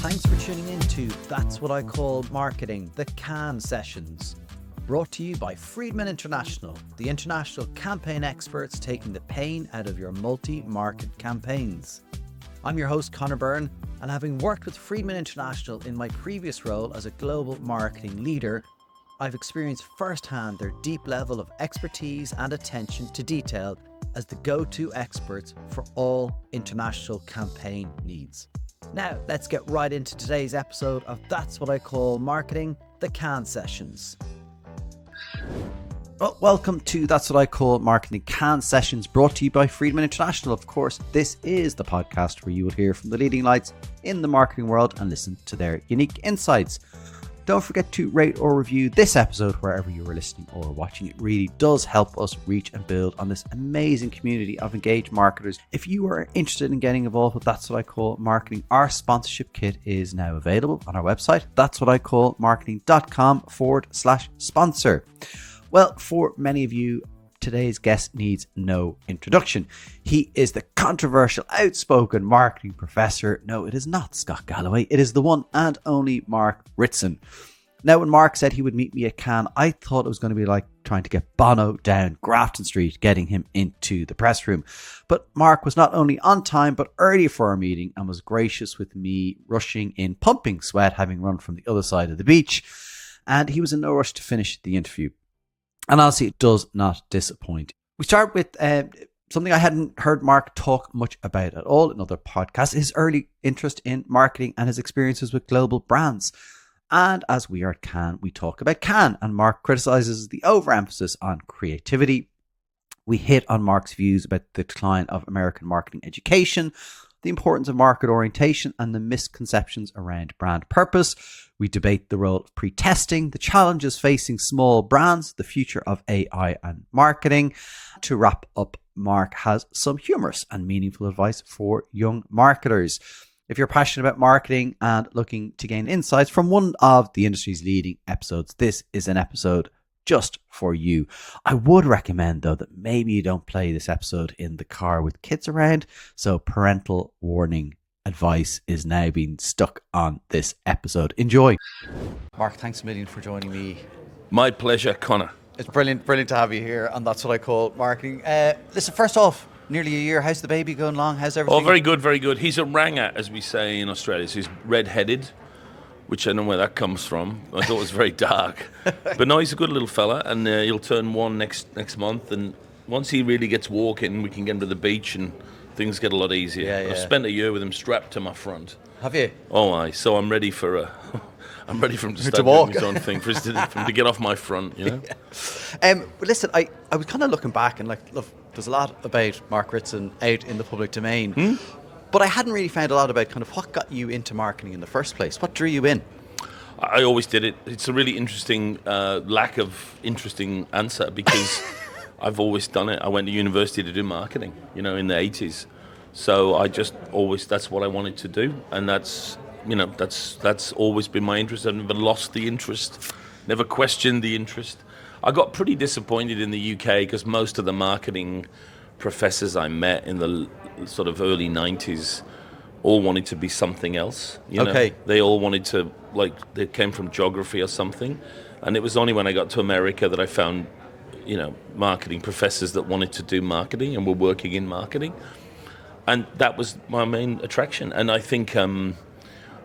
Thanks for tuning in to That's What I Call Marketing, the Cannes Sessions. Brought to you by Freedman International, the international campaign experts taking the pain out of your multi-market campaigns. I'm your host, Conor Byrne, and having worked with Freedman International in my previous role as a global marketing leader, I've experienced firsthand their deep level of expertise and attention to detail as the go-to experts for all international campaign needs. Now, let's get right into today's episode of That's What I Call Marketing, the Cannes Sessions. Well, welcome to That's What I Call Marketing Cannes Sessions, brought to you by Freedman International. Of course, this is the podcast where you will hear from the leading lights in the marketing world and listen to their unique insights. Don't forget to rate or review this episode wherever you are listening or watching. It really does help us reach and build on this amazing community of engaged marketers. If you are interested in getting involved with That's What I Call Marketing, our sponsorship kit is now available on our website, that'swhatIcallmarketing.com/sponsor. Well, for many of you, today's guest needs no introduction. He is the controversial, outspoken marketing professor. No, it is not Scott Galloway. It is the one and only Mark Ritson. Now, when Mark said he would meet me at Cannes, I thought it was going to be like trying to get Bono down Grafton Street, getting him into the press room. But Mark was not only on time, but early for our meeting and was gracious with me, rushing in, pumping sweat, having run from the other side of the beach. And he was in no rush to finish the interview. And honestly, it does not disappoint. We start with something I hadn't heard Mark talk much about at all in other podcasts, his early interest in marketing and his experiences with global brands. And as we are at Cannes, we talk about Cannes, and Mark criticises the overemphasis on creativity. We hit on Mark's views about the decline of American marketing education, the importance of market orientation, and the misconceptions around brand purpose. We debate the role of pretesting, the challenges facing small brands, the future of AI and marketing. To wrap up, Mark has some humorous and meaningful advice for young marketers. If you're passionate about marketing and looking to gain insights from one of the industry's leading episodes, this is an episode just for you. I would recommend, though, that maybe you don't play this episode in the car with kids around, so parental warning advice is now being stuck on this episode. Enjoy. Mark, thanks a million for joining me. My pleasure, Conor. It's brilliant to have you here, and that's what I call marketing. Listen, first off, nearly a year. How's the baby going along? How's everything? Oh, very good, very good. He's a ranger, as we say in Australia. So he's red-headed, which I don't know where that comes from. I thought it was very dark. But no, he's a good little fella, and he'll turn one next month. And once he really gets walking, we can get him to the beach and things get a lot easier. Yeah. I've spent a year with him strapped to my front. Have you? Oh, aye. So I'm ready for I'm ready for him to start walk. doing his own thing, for him to get off my front, you know? But listen, I was kind of looking back and look, there's a lot about Mark Ritson out in the public domain. But I hadn't really found a lot about kind of what got you into marketing in the first place. What drew you in? I always did it. It's a really interesting lack of interesting answer because I've always done it. I went to university to do marketing, in the 80s. So I just always, that's what I wanted to do. And that's always been my interest. I've never lost the interest, never questioned the interest. I got pretty disappointed in the UK because most of the marketing professors I met in the sort of early 90s all wanted to be something else. Okay. They all wanted to, they came from geography or something. And it was only when I got to America that I found, marketing professors that wanted to do marketing and were working in marketing. And that was my main attraction. And I think I'm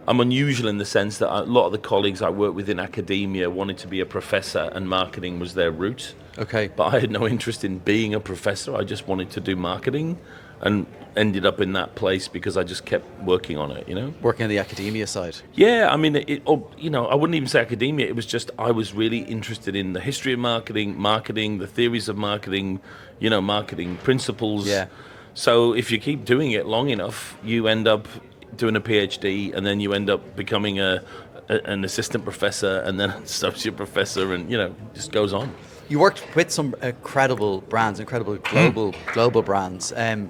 unusual in the sense that a lot of the colleagues I work with in academia wanted to be a professor and marketing was their route. Okay. But I had no interest in being a professor. I just wanted to do marketing and ended up in that place because I just kept working on it, Working on the academia side. Yeah, I mean, I wouldn't even say academia. It was just I was really interested in the history of marketing, the theories of marketing, marketing principles. Yeah. So if you keep doing it long enough, you end up doing a PhD, and then you end up becoming an assistant professor, and then an associate professor, and just goes on. You worked with some incredible brands, incredible global brands. I'm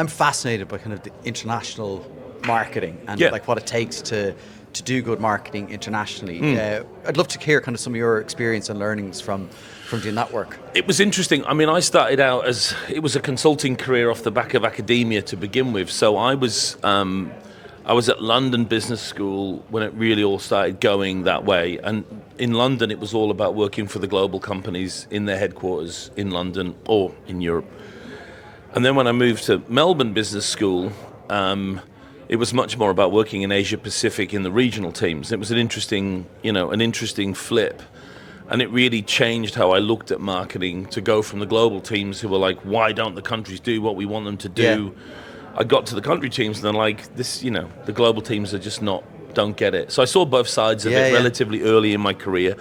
fascinated by kind of the international marketing and what it takes to do good marketing internationally. I'd love to hear kind of some of your experience and learnings from doing that work. It was interesting. I mean, I started out it was a consulting career off the back of academia to begin with. So I was I was at London Business School when it really all started going that way. And in London, it was all about working for the global companies in their headquarters in London or in Europe. And then when I moved to Melbourne Business School, it was much more about working in Asia Pacific in the regional teams. It was an interesting flip. And it really changed how I looked at marketing, to go from the global teams who were like, why don't the countries do what we want them to do? Yeah. I got to the country teams and they're like, the global teams are just don't get it. So I saw both sides of it relatively early in my career.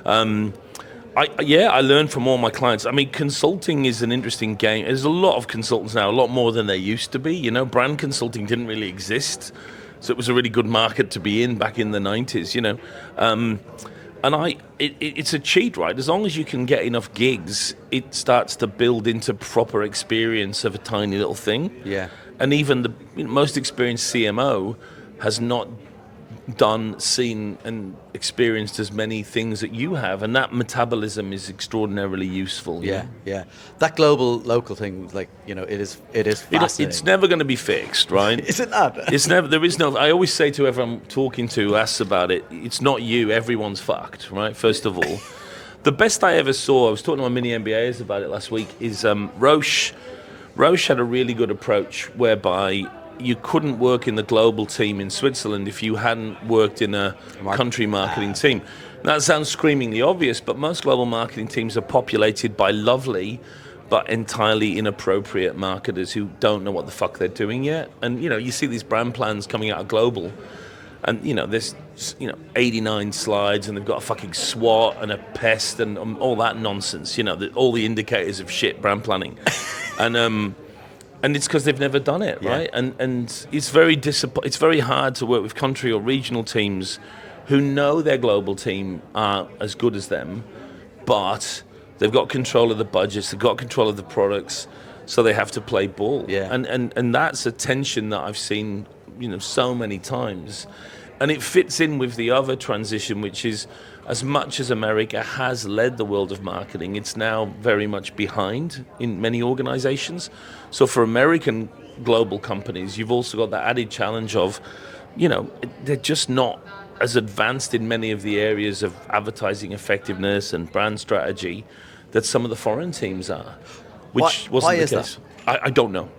I learned from all my clients. I mean, consulting is an interesting game. There's a lot of consultants now, a lot more than there used to be. Brand consulting didn't really exist. So it was a really good market to be in back in the 90s, And it's a cheat, right? As long as you can get enough gigs, it starts to build into proper experience of a tiny little thing. Yeah. And even the most experienced CMO has not seen and experienced as many things that you have, and that metabolism is extraordinarily useful. Yeah. That global local thing, it is fascinating. It's never going to be fixed, right? Is it not? It's never. There is no. I always say to everyone I'm talking to who asks about it, it's not you. Everyone's fucked, right? First of all, the best I ever saw, I was talking to my mini MBAs about it last week, is Roche. Roche had a really good approach whereby you couldn't work in the global team in Switzerland if you hadn't worked in a country marketing team. That sounds screamingly obvious, but most global marketing teams are populated by lovely but entirely inappropriate marketers who don't know what the fuck they're doing yet. And, you see these brand plans coming out of global, and, there's, 89 slides, and they've got a fucking SWOT and a PEST and all that nonsense, all the indicators of shit brand planning. And it's because they've never done it, right? And it's it's very hard to work with country or regional teams who know their global team aren't as good as them, but they've got control of the budgets, they've got control of the products, so they have to play ball. Yeah. And that's a tension that I've seen, so many times. And it fits in with the other transition, which is, as much as America has led the world of marketing, it's now very much behind in many organizations. So for American global companies, you've also got that added challenge of, they're just not as advanced in many of the areas of advertising effectiveness and brand strategy that some of the foreign teams are, which wasn't the case. I don't know.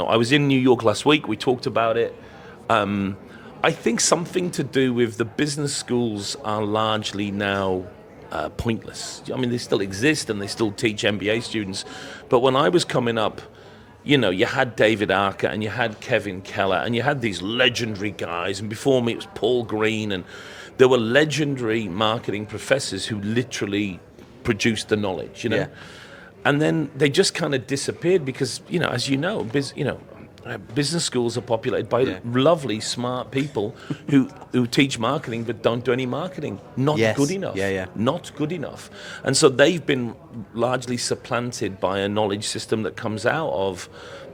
I was in New York last week. We talked about it. I think something to do with the business schools are largely now pointless. I mean, they still exist and they still teach MBA students. But when I was coming up, you had David Archer and you had Kevin Keller and you had these legendary guys. And before me, it was Paul Green. And there were legendary marketing professors who literally produced the knowledge, Yeah. And then they just kind of disappeared because, as business schools are populated by lovely, smart people who teach marketing but don't do any marketing. Not good enough. Not good enough. And so they've been largely supplanted by a knowledge system that comes out of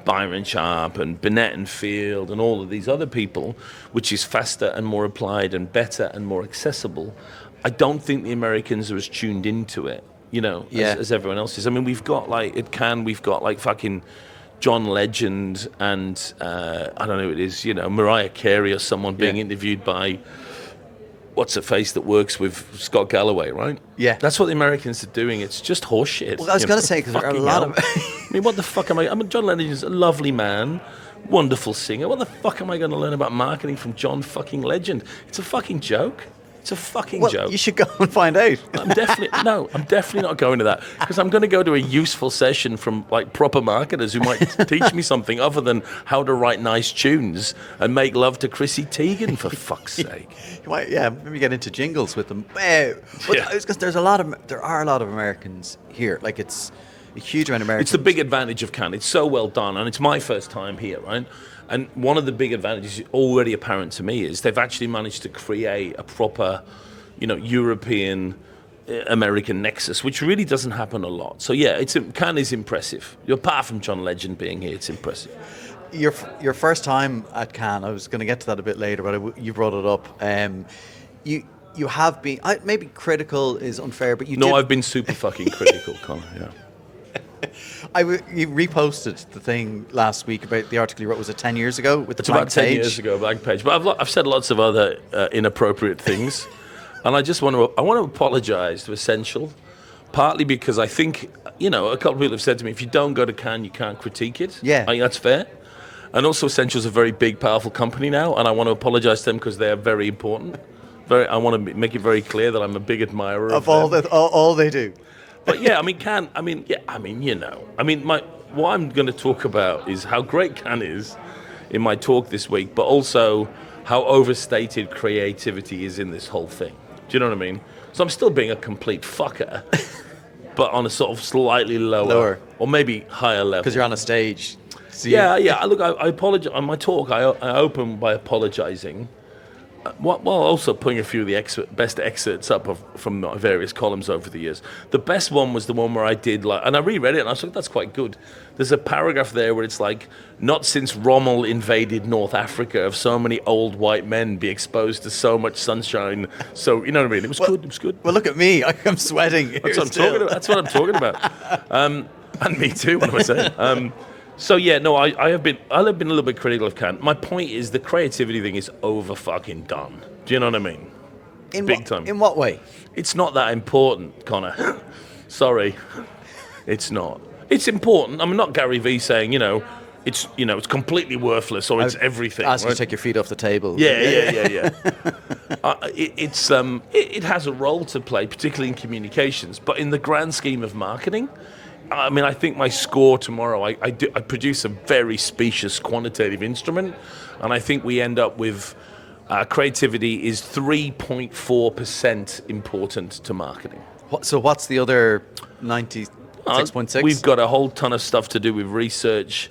Byron Sharp and Binet and Field and all of these other people, which is faster and more applied and better and more accessible. I don't think the Americans are as tuned into it, as everyone else is. I mean, we've got fucking John Legend and I don't know who it is, Mariah Carey or someone being interviewed by what's her face that works with Scott Galloway, right? Yeah. That's what the Americans are doing. It's just horseshit. Well, I was going to say, because there are a lot of... I mean, what the fuck am I... John Legend is a lovely man, wonderful singer. What the fuck am I going to learn about marketing from John fucking Legend? It's a fucking joke. It's a fucking joke. You should go and find out. I'm definitely not going to that, because I'm going to go to a useful session from proper marketers who might teach me something other than how to write nice tunes and make love to Chrissy Teigen, for fuck's sake. Maybe get into jingles with them. Because there are a lot of Americans here. It's a huge amount of Americans. It's the big advantage of Cannes. It's so well done, and it's my first time here, right? And one of the big advantages already apparent to me is they've actually managed to create a proper, European American nexus, which really doesn't happen a lot. So Cannes is impressive. Apart from John Legend being here, it's impressive. Your first time at Cannes, I was going to get to that a bit later, but you brought it up. You have been, maybe critical is unfair, but I've been super fucking critical, Connor, You reposted the thing last week about the article you wrote, was it 10 years ago with the It's blank about 10 page? years ago, blank page. But I've said lots of other inappropriate things. And I just want to apologize to Essential, partly because I think, a couple of people have said to me, if you don't go to Cannes, you can't critique it. Yeah. I think that's fair. And also Essential's a very big, powerful company now, and I want to apologize to them because they are very important. I want to make it very clear that I'm a big admirer of them. all they do. But yeah, Cannes, what I'm going to talk about is how great Cannes is in my talk this week, but also how overstated creativity is in this whole thing. Do you know what I mean? So I'm still being a complete fucker, but on a sort of slightly lower. Or maybe higher level. Because you're on a stage. So yeah. Look, I apologize. On my talk, I open by apologizing, while also putting a few of the best excerpts up from my various columns over the years. The best one was the one where I did, and I reread it, and I was like, that's quite good. There's a paragraph there where it's like, not since Rommel invaded North Africa have so many old white men be exposed to so much sunshine. So, you know what I mean? It was good. It was good. Well, look at me. I'm sweating. That's what I'm talking about. That's what I'm talking about. And me too, what am I saying? So yeah, no, I've been a little bit critical of Cannes. My point is the creativity thing is over fucking done. Do you know what I mean? Big time. In what way? It's not that important, Connor. Sorry, it's not. It's important. I'm not Gary Vee saying it's completely worthless or it's everything. Ask you to take your feet off the table. Yeah. It has a role to play, particularly in communications, but in the grand scheme of marketing. I think my score tomorrow, I produce a very specious quantitative instrument, and I think we end up with creativity is 3.4% important to marketing. So what's the other 96.6? We've got a whole ton of stuff to do with research,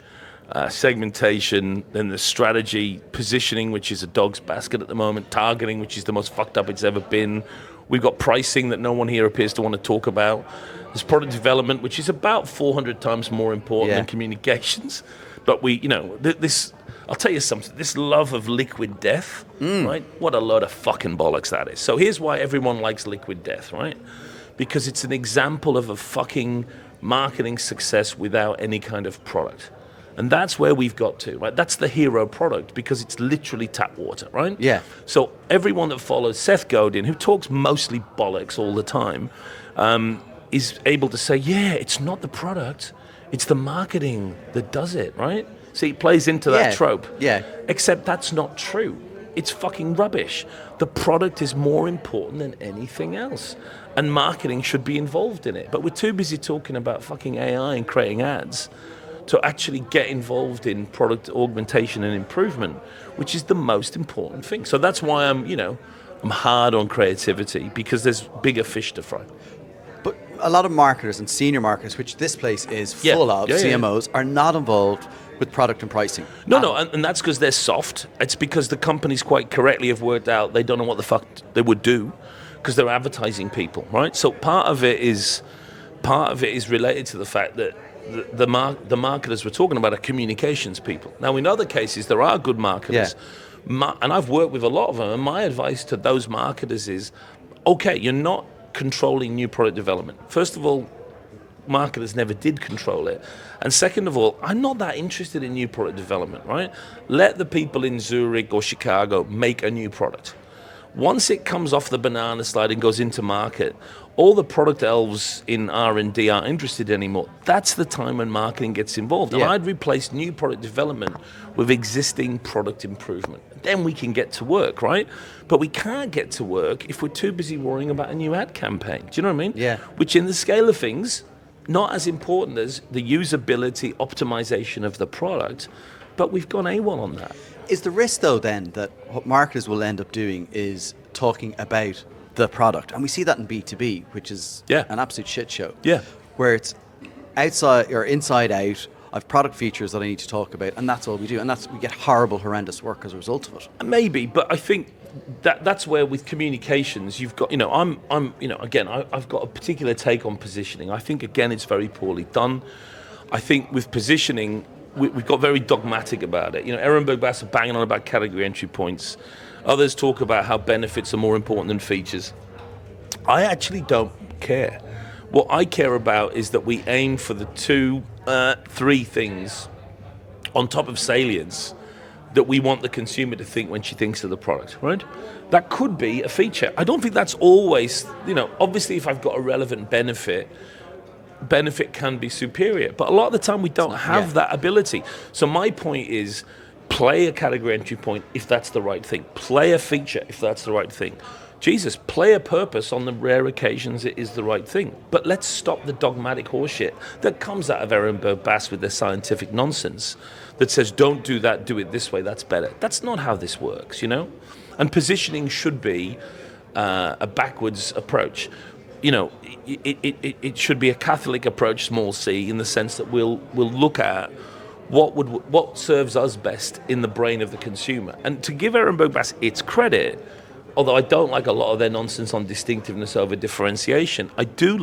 segmentation, then the strategy, positioning, which is a dog's basket at the moment, targeting, which is the most fucked up it's ever been. We've got pricing that no one here appears to want to talk about. There's product development, which is about 400 times more important than communications. But I'll tell you something, this love of liquid death, right? What a load of fucking bollocks that is. So here's why everyone likes liquid death, right? Because it's an example of a fucking marketing success without any kind of product. And that's where we've got to, right? That's the hero product because it's literally tap water, right? Yeah. So everyone that follows Seth Godin, who talks mostly bollocks all the time, is able to say, yeah, it's not the product, it's the marketing that does it, right? See, it plays into that trope. Yeah. Except that's not true. It's fucking rubbish. The product is more important than anything else. And marketing should be involved in it. But we're too busy talking about fucking AI and creating ads to actually get involved in product augmentation and improvement, which is the most important thing. So that's why I'm hard on creativity, because there's bigger fish to fry. But a lot of marketers and senior marketers, which this place is full of, CMOs, are not involved with product and pricing. No, and that's because they're soft. It's because the companies quite correctly have worked out they don't know what the fuck they would do because they're advertising people, right? So part of it is related to the fact that the marketers we're talking about are communications people. Now, in other cases, there are good marketers, and I've worked with a lot of them, and my advice to those marketers is, okay, you're not controlling new product development. First of all, marketers never did control it. And second of all, I'm not that interested in new product development, right? Let the people in Zurich or Chicago make a new product. Once it comes off the banana slide and goes into market, all the product elves in R&D aren't interested anymore. That's the time when marketing gets involved. And I'd replace new product development with existing product improvement. Then we can get to work, right? But we can't get to work if we're too busy worrying about a new ad campaign. Do you know what I mean? Yeah. Which in the scale of things, not as important as the usability optimization of the product, but we've gone AWOL on that. Is the risk, though, then, that what marketers will end up doing is talking about the product? And we see that in B2B, which is an absolute shit show. Yeah. Where it's outside or inside out, I've product features that I need to talk about, and that's all we do. And we get horrible, horrendous work as a result of it. Maybe, but I think that's where with communications, you've got, I've got a particular take on positioning. I think, again, it's very poorly done. I think with positioning, we've got very dogmatic about it. Ehrenberg Bass are banging on about category entry points. Others talk about how benefits are more important than features. I actually don't care. What I care about is that we aim for the three things on top of salience that we want the consumer to think when she thinks of the product, right? That could be a feature. I don't think that's always, obviously if I've got a relevant benefit can be superior. But a lot of the time we don't have that ability. So my point is, play a category entry point if that's the right thing. Play a feature if that's the right thing. Jesus, play a purpose on the rare occasions it is the right thing. But let's stop the dogmatic horseshit that comes out of Ehrenberg Bass with their scientific nonsense that says, don't do that, do it this way, that's better. That's not how this works, And positioning should be a backwards approach. It should be a Catholic approach, small c, in the sense that we'll look at what serves us best in the brain of the consumer. And to give Ehrenberg Bass its credit, although I don't like a lot of their nonsense on distinctiveness over differentiation, I do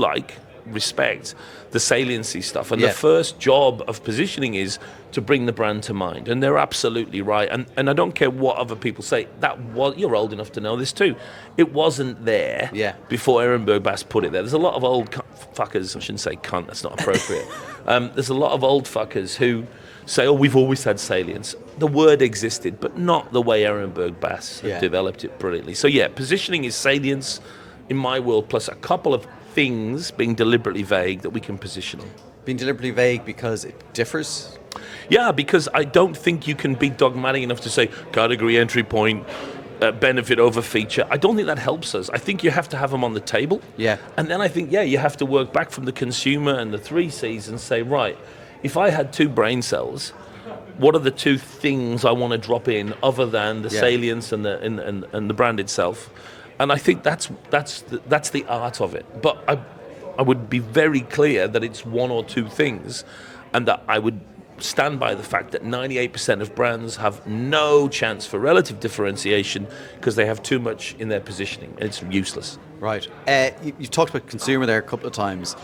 respect the saliency stuff. And the first job of positioning is to bring the brand to mind. And they're absolutely right. And I don't care what other people say. You're old enough to know this too. It wasn't there before Ehrenberg Bass put it there. There's a lot of old fuckers, I shouldn't say cunt, that's not appropriate. There's a lot of old fuckers who say, we've always had salience. The word existed, but not the way Ehrenberg Bass have developed it brilliantly. So positioning is salience in my world, plus a couple of things being deliberately vague that we can position on. Being deliberately vague because it differs? Yeah, because I don't think you can be dogmatic enough to say category entry point, benefit over feature. I don't think that helps us. I think you have to have them on the table. Yeah. And then I think, you have to work back from the consumer and the 3 Cs and say, right, if I had 2 brain cells, what are the 2 things I want to drop in other than the salience and the brand itself? And I think that's the art of it. But I would be very clear that it's 1 or 2 things, and that I would stand by the fact that 98% of brands have no chance for relative differentiation because they have too much in their positioning, and it's useless. Right. You've talked about consumer there a couple of times.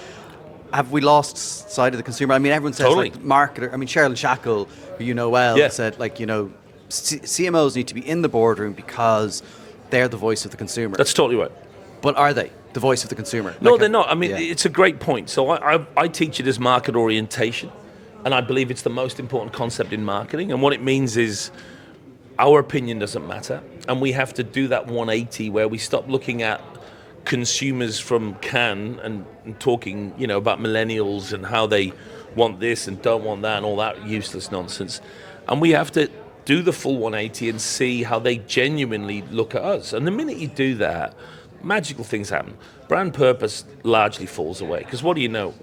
Have we lost sight of the consumer? I mean, everyone says marketer. I mean, Cheryl Shackle, who you know well, said CMOs need to be in the boardroom because they're the voice of the consumer. That's totally right. But are they the voice of the consumer? No, they're not. I mean, it's a great point. So I teach it as market orientation, and I believe it's the most important concept in marketing. And what it means is our opinion doesn't matter, and we have to do that 180 where we stop looking at consumers from Cannes and talking, about millennials and how they want this and don't want that and all that useless nonsense. And we have to do the full 180 and see how they genuinely look at us. And the minute you do that, magical things happen. Brand purpose largely falls away. Because what do you know?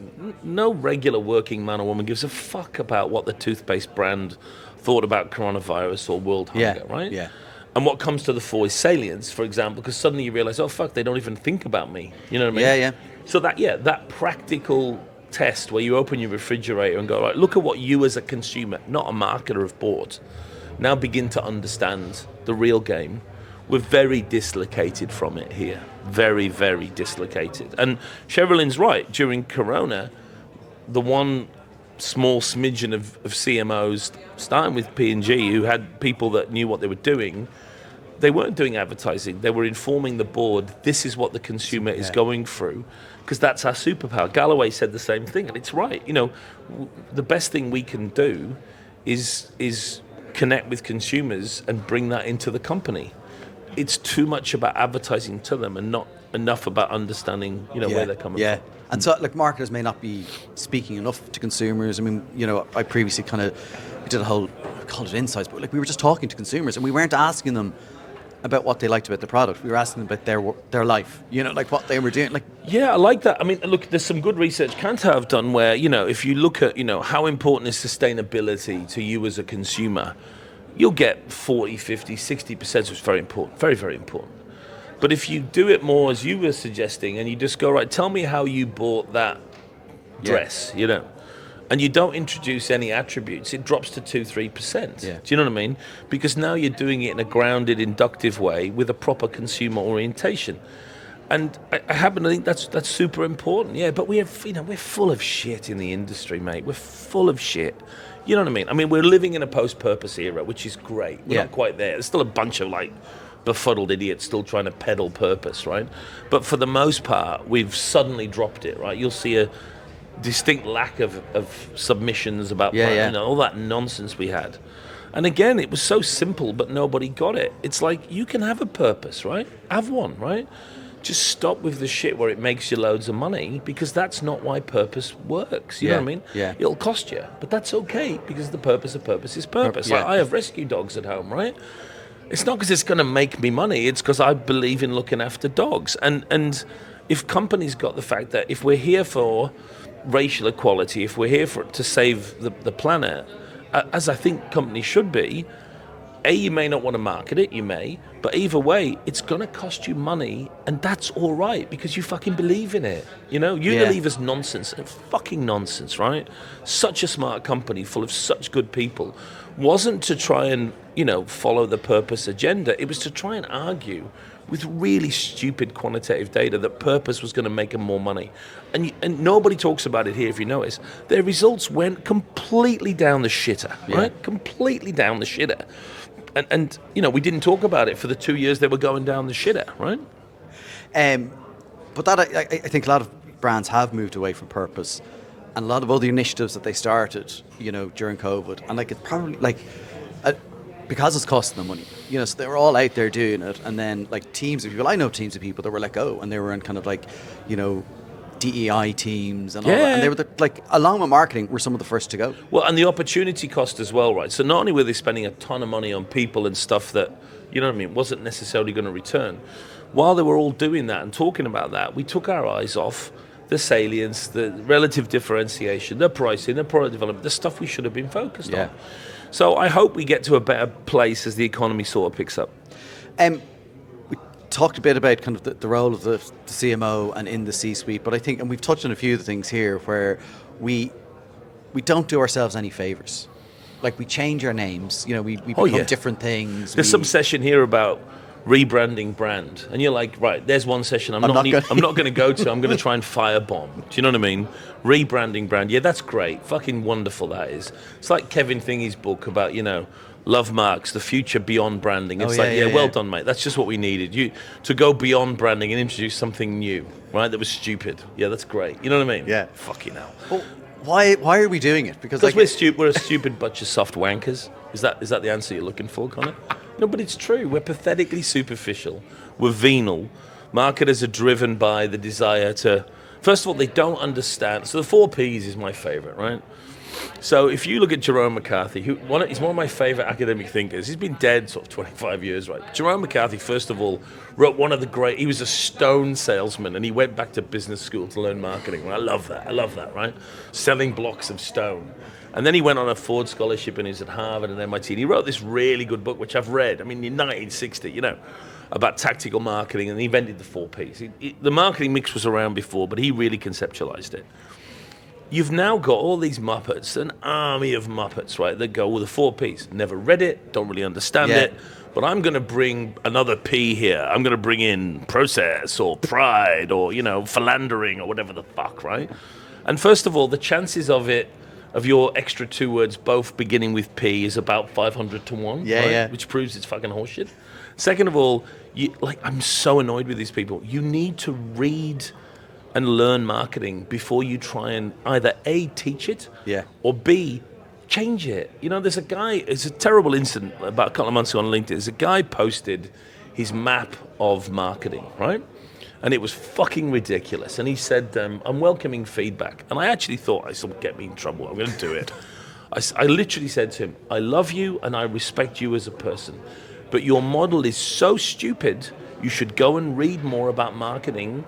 No regular working man or woman gives a fuck about what the toothpaste brand thought about coronavirus or world hunger, right? Yeah. And what comes to the fore is salience, for example, because suddenly you realize, they don't even think about me. You know what I mean? Yeah. So that practical test where you open your refrigerator and go, right, look at what you as a consumer, not a marketer, have bought. Now begin to understand the real game. We're very dislocated from it here. Very, very dislocated. And Sherilyn's right. During Corona, the one small smidgen of CMOs, starting with P&G, who had people that knew what they were doing, they weren't doing advertising. They were informing the board, this is what the consumer is going through, because that's our superpower. Galloway said the same thing, and it's right. The best thing we can do is connect with consumers and bring that into the company. It's too much about advertising to them and not enough about understanding, where they're coming from. And so, marketers may not be speaking enough to consumers. I mean, I previously we did a whole, I called it insights, but we were just talking to consumers and we weren't asking them about what they liked about the product. We were asking them about their life, what they were doing. Yeah, I like that. I mean, look, there's some good research Kantar have done where, if you look at, how important is sustainability to you as a consumer, you'll get 40, 50, 60%, which is very important, very, very important. But if you do it more as you were suggesting, and you just go, right, tell me how you bought that dress, and you don't introduce any attributes, it drops to 2-3%. Yeah. Do you know what I mean? Because now you're doing it in a grounded, inductive way with a proper consumer orientation. And I happen to think that's super important. Yeah, but we have, we're full of shit in the industry, mate. We're full of shit. You know what I mean? I mean, we're living in a post-purpose era, which is great. We're not quite there. There's still a bunch of befuddled idiots still trying to peddle purpose, right? But for the most part, we've suddenly dropped it, right? You'll see a distinct lack of submissions about all that nonsense we had. And again, it was so simple, but nobody got it. It's like, you can have a purpose, right? Have one, right? Just stop with the shit where it makes you loads of money, because that's not why purpose works. You know what I mean? Yeah. It'll cost you, but that's okay, because the purpose of purpose is purpose. Like, I have rescue dogs at home, right? It's not because it's going to make me money. It's because I believe in looking after dogs. And if companies got the fact that if we're here for racial equality, if we're here to save the planet, as I think companies should be, you may not want to market it, you may, but either way, it's going to cost you money, and that's all right, because you fucking believe in it. You know, Unilever's nonsense, fucking nonsense, right? Such a smart company full of such good people wasn't to try and, follow the purpose agenda. It was to try and argue with really stupid quantitative data that purpose was going to make them more money. And nobody talks about it here, if you notice. Their results went completely down the shitter, right? Completely down the shitter. And we didn't talk about it for the 2 years they were going down the shitter, right? But that I think a lot of brands have moved away from purpose, and a lot of other initiatives that they started, during COVID, and it's probably because it's costing them money, so they were all out there doing it, and then teams of people. I know teams of people that were let go, and they were in kind of DEI teams and all that, and they were along with marketing, were some of the first to go. Well, and the opportunity cost as well, right? So not only were they spending a ton of money on people and stuff that, wasn't necessarily going to return, while they were all doing that and talking about that, we took our eyes off the salience, the relative differentiation, the pricing, the product development, the stuff we should have been focused on. So I hope we get to a better place as the economy sort of picks up. We talked a bit about kind of the role of the CMO and in the C-suite, but I think, and we've touched on a few of the things here, where we don't do ourselves any favors. We change our names, we become different things. There's some session here about rebranding brand, and you're like, right, there's one session I'm not going to go to. I'm going to try and firebomb. Do you know what I mean? Rebranding brand, that's great, fucking wonderful that is. It's like Kevin Thingy's book about love marks, the future beyond branding. It's well done, mate. That's just what we needed, you to go beyond branding and introduce something new, right? That was stupid. That's great. You know what I mean? Fucking hell. Well, why are we doing it? Because we're a stupid bunch of soft wankers. Is that the answer you're looking for, Connor? No, but it's true. We're pathetically superficial. We're venal. Marketers are driven by the desire to... First of all, they don't understand. So the 4 Ps is my favorite, right? So if you look at Jerome McCarthy, he's one of my favorite academic thinkers. He's been dead sort of 25 years, right? Jerome McCarthy, first of all, wrote one of the great... He was a stone salesman, and he went back to business school to learn marketing. I love that, right? Selling blocks of stone. And then he went on a Ford scholarship, and he was at Harvard and MIT. And he wrote this really good book, which I've read, in 1960, about tactical marketing, and he invented the 4 Ps. The marketing mix was around before, but he really conceptualized it. You've now got all these Muppets, an army of Muppets, right, that go with the 4 Ps. Never read it, don't really understand it, but I'm going to bring another P here. I'm going to bring in process or pride or, philandering or whatever the fuck, right? And first of all, the chances of your extra 2 words both beginning with P is about 500 to 1, right? Which proves it's fucking horseshit. Second of all, I'm so annoyed with these people. You need to read and learn marketing before you try and either A, teach it, or B, change it. There's a guy, it's a terrible incident about a couple of months ago on LinkedIn. There's a guy posted his map of marketing, right? And it was fucking ridiculous. And he said, I'm welcoming feedback. And I actually thought, this will get me in trouble. I'm going to do it. I literally said to him, I love you and I respect you as a person. But your model is so stupid, you should go and read more about marketing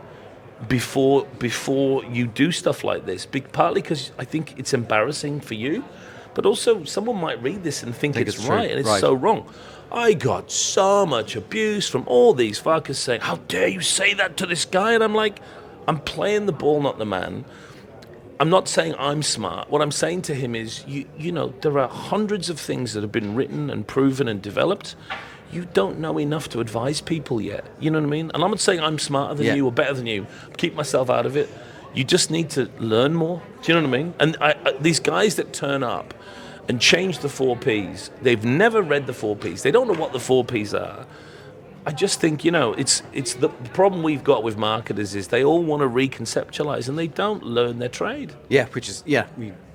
before you do stuff like this. Partly because I think it's embarrassing for you, but also someone might read this and think it's right, and it's so wrong. I got so much abuse from all these fuckers saying, how dare you say that to this guy? And I'm like, I'm playing the ball, not the man. I'm not saying I'm smart. What I'm saying to him is, there are hundreds of things that have been written and proven and developed. You don't know enough to advise people yet. You know what I mean? And I'm not saying I'm smarter than you or better than you. Keep myself out of it. You just need to learn more. Do you know what I mean? And these guys that turn up and change the 4 Ps, they've never read the 4 Ps. They don't know what the 4 Ps are. I just think, it's the problem we've got with marketers is they all want to reconceptualize and they don't learn their trade. Yeah, which is,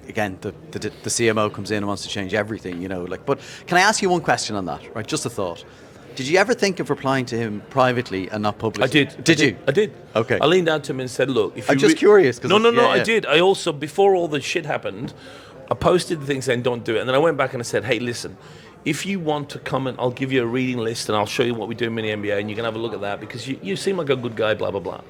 again, the CMO comes in and wants to change everything, but can I ask you one question on that, right? Just a thought. Did you ever think of replying to him privately and not publicly? I did. Did you? I did. Okay. I leaned out to him and said, look, if you... I'm just curious. No, I did. I also, before all the shit happened, I posted the thing saying don't do it. And then I went back and I said, hey, listen, if you want to come and I'll give you a reading list and I'll show you what we do in Mini MBA and you can have a look at that because you seem like a good guy, blah, blah, blah.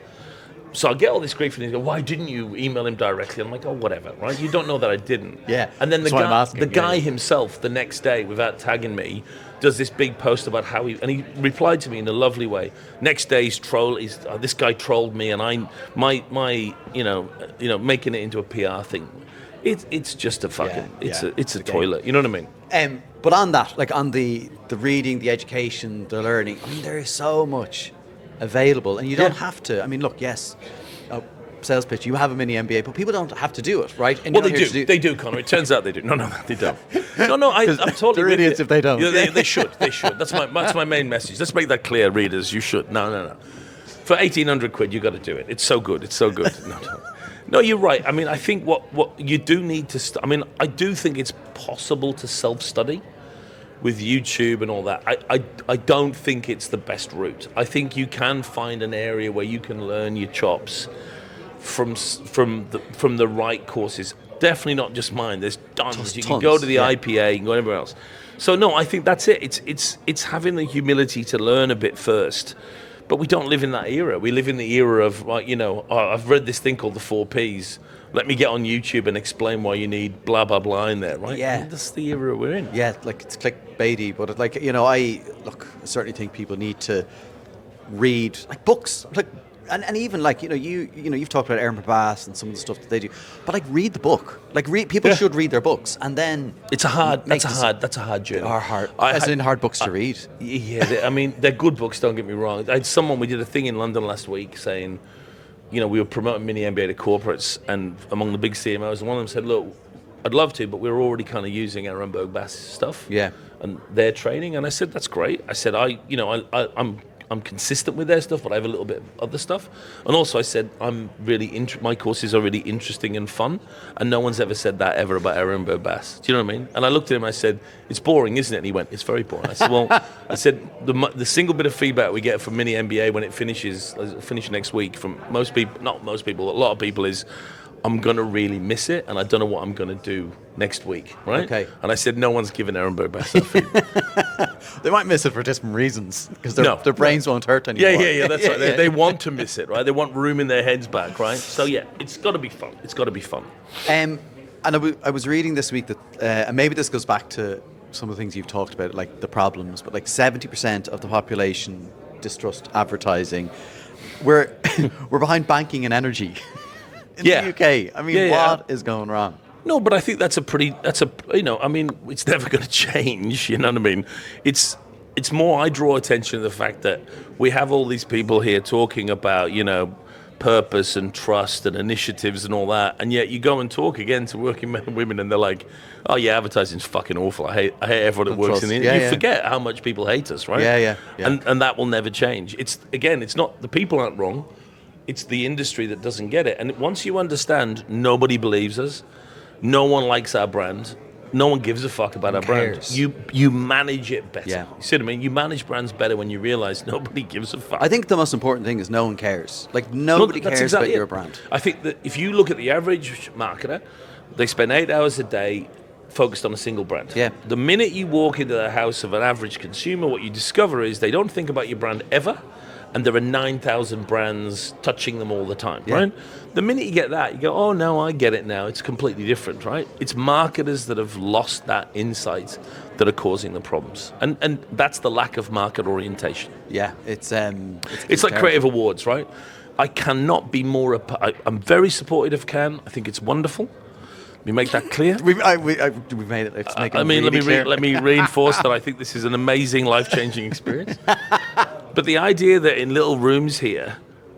So I get all this grief and he goes, why didn't you email him directly? I'm like, oh, whatever, right? You don't know that I didn't. Yeah. And then the guy himself, the next day, without tagging me, does this big post about how he replied to me in a lovely way. Next day, this guy trolled me and making it into a PR thing. It's just a fucking, it's a toilet. You know what I mean? But on that, like on the reading, the education, the learning, I mean, there is so much available, and you don't have to. I mean, look, yes, sales pitch, you have a mini MBA, but people don't have to do it, right? And well, they do. They do, Connor. It turns out they do. No, they don't. No, I'm totally. They're idiots if they don't. They should. They should. That's my main message. Let's make that clear, readers. You should. No. For 1,800 quid, you got to do it. It's so good. It's so good. No, you're right. I mean, I think what you do need to... I do think it's possible to self-study with YouTube and all that. I don't think it's the best route. I think you can find an area where you can learn your chops from the right courses. Definitely not just mine. There's tons. You can go to the IPA, you can go anywhere else. So no, I think that's it. It's having the humility to learn a bit first. But we don't live in that era. We live in the era of, I've read this thing called the 4 Ps. Let me get on YouTube and explain why you need blah, blah, blah in there, right? Yeah. I mean, that's the era we're in. Yeah, like it's clickbaity, but I certainly think people need to read like books, like and even like you've talked about Aaron Bass and some of the stuff that they do, but like read the book. Like people should read their books, and then that's a hard journey. Hard books to read. Yeah, I mean they're good books. Don't get me wrong. We did a thing in London last week saying, we were promoting Mini MBA to corporates, and among the big CMOs, and one of them said, look, I'd love to, but we're already kind of using Aaron Bass stuff. Yeah. And their training, and I said that's great. I said I'm consistent with their stuff, but I have a little bit of other stuff. And also I said I'm really my courses are really interesting and fun, and no one's ever said that ever about Aaron Bass. Do you know what I mean? And I looked at him and I said, it's boring, isn't it? And he went, it's very boring. I said, well, the single bit of feedback we get from Mini MBA when it finishes next week from most people, not most people, a lot of people is, I'm going to really miss it, and I don't know what I'm going to do next week, right? Okay. And I said, no one's given Aaron Bass that feedback. They might miss it for different reasons, because their brains won't hurt anymore. Yeah, that's right. They want to miss it, right? They want room in their heads back, right? So yeah, it's got to be fun. It's got to be fun. And I was reading this week that, and maybe this goes back to some of the things you've talked about, like the problems, but like 70% of the population distrust advertising. We're behind banking and energy. In the UK, I mean, what is going wrong? No, but I think it's never going to change, you know what I mean? It's more, I draw attention to the fact that we have all these people here talking about, purpose and trust and initiatives and all that, and yet you go and talk again to working men and women and they're like, oh yeah, advertising's fucking awful. I hate everyone that works in the industry. You forget how much people hate us, right? Yeah. And that will never change. It's not, the people aren't wrong. It's the industry that doesn't get it. And once you understand, nobody believes us. No one likes our brand. No one gives a fuck about our brand. You manage it better. Yeah. You see what I mean? You manage brands better when you realize nobody gives a fuck. I think the most important thing is no one cares. Like, nobody cares about your brand. I think that if you look at the average marketer, they spend 8 hours a day focused on a single brand. Yeah. The minute you walk into the house of an average consumer, what you discover is they don't think about your brand ever. And there are 9,000 brands touching them all the time, right? The minute you get that, you go, oh, no, I get it now. It's completely different, right? It's marketers that have lost that insight that are causing the problems. And that's the lack of market orientation. Yeah, it's like creative awards, right? I cannot be more... I'm very supportive of Cannes. I think it's wonderful. Let me make that clear. We've made it. Let's make it let me reinforce that I think this is an amazing, life-changing experience. But the idea that in little rooms here,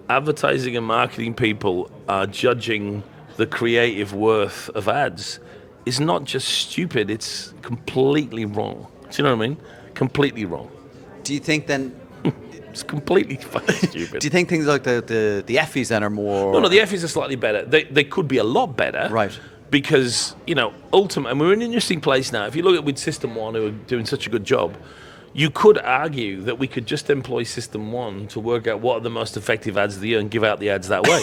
advertising and marketing people are judging the creative worth of ads is not just stupid, it's completely wrong. Do you know what I mean? Completely wrong. Do you think then, It's completely fucking stupid. Do you think things like the Effies then are more... No, the Effies are slightly better. They could be a lot better. Right. Because, ultimately, and we're in an interesting place now. If you look at with System 1, who are doing such a good job, you could argue that we could just employ System 1 to work out what are the most effective ads of the year and give out the ads that way.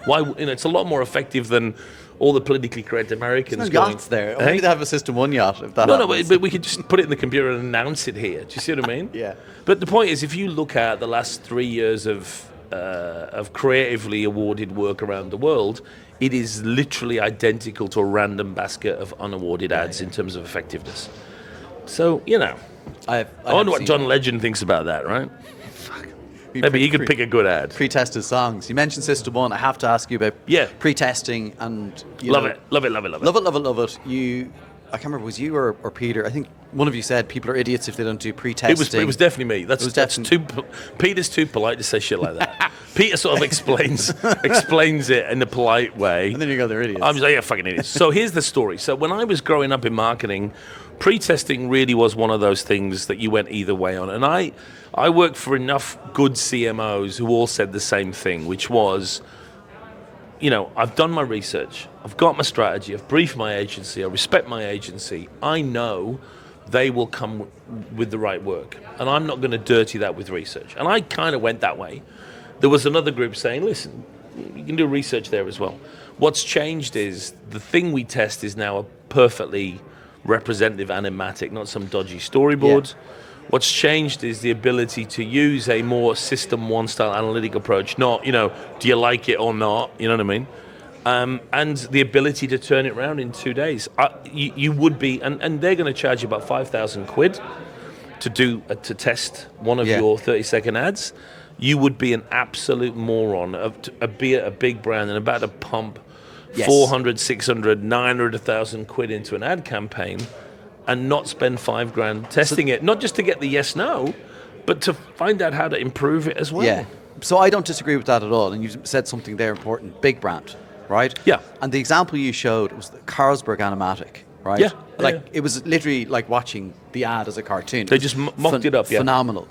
Why? It's a lot more effective than all the politically correct Americans There's going... yachts there. Maybe they have a System 1 yacht if that happens. But we could just put it in the computer and announce it here. Do you see what I mean? Yeah. But the point is, if you look at the last 3 years of creatively awarded work around the world, it is literally identical to a random basket of unawarded ads in terms of effectiveness. So, I wonder what John Legend thinks about that, right? Maybe he could pick a good ad. Pretested songs. You mentioned System 1. I have to ask you about pretesting and... Love it. Love it. I can't remember, was you or Peter? I think one of you said people are idiots if they don't do pretesting. It was definitely me. That's Peter's too polite to say shit like that. Peter sort of explains it in a polite way. And then you go, they're idiots. I'm just like, yeah, fucking idiots. So here's the story. So when I was growing up in marketing, pretesting really was one of those things that you went either way on. And I worked for enough good CMOs who all said the same thing, which was, I've done my research, I've got my strategy, I've briefed my agency, I respect my agency, I know they will come with the right work, and I'm not going to dirty that with research. And I kind of went that way. There was another group saying, listen, you can do research there as well. What's changed is the thing we test is now a perfectly representative animatic, not some dodgy storyboard. Yeah. What's changed is the ability to use a more System 1 style analytic approach, not, do you like it or not, you know what I mean? And the ability to turn it around in 2 days. You would be, and they're going to charge you about 5,000 quid to test one of your 30-second ads. You would be an absolute moron be a big brand and about to pump 400, 600, 900, 1,000 quid into an ad campaign and not spend $5,000 testing it, not just to get the yes/no, but to find out how to improve it as well. Yeah. So I don't disagree with that at all. And you said something there important, big brand, right? Yeah. And the example you showed was the Carlsberg animatic, right? Yeah. It was literally like watching the ad as a cartoon. They just mocked it up, Phenomenal.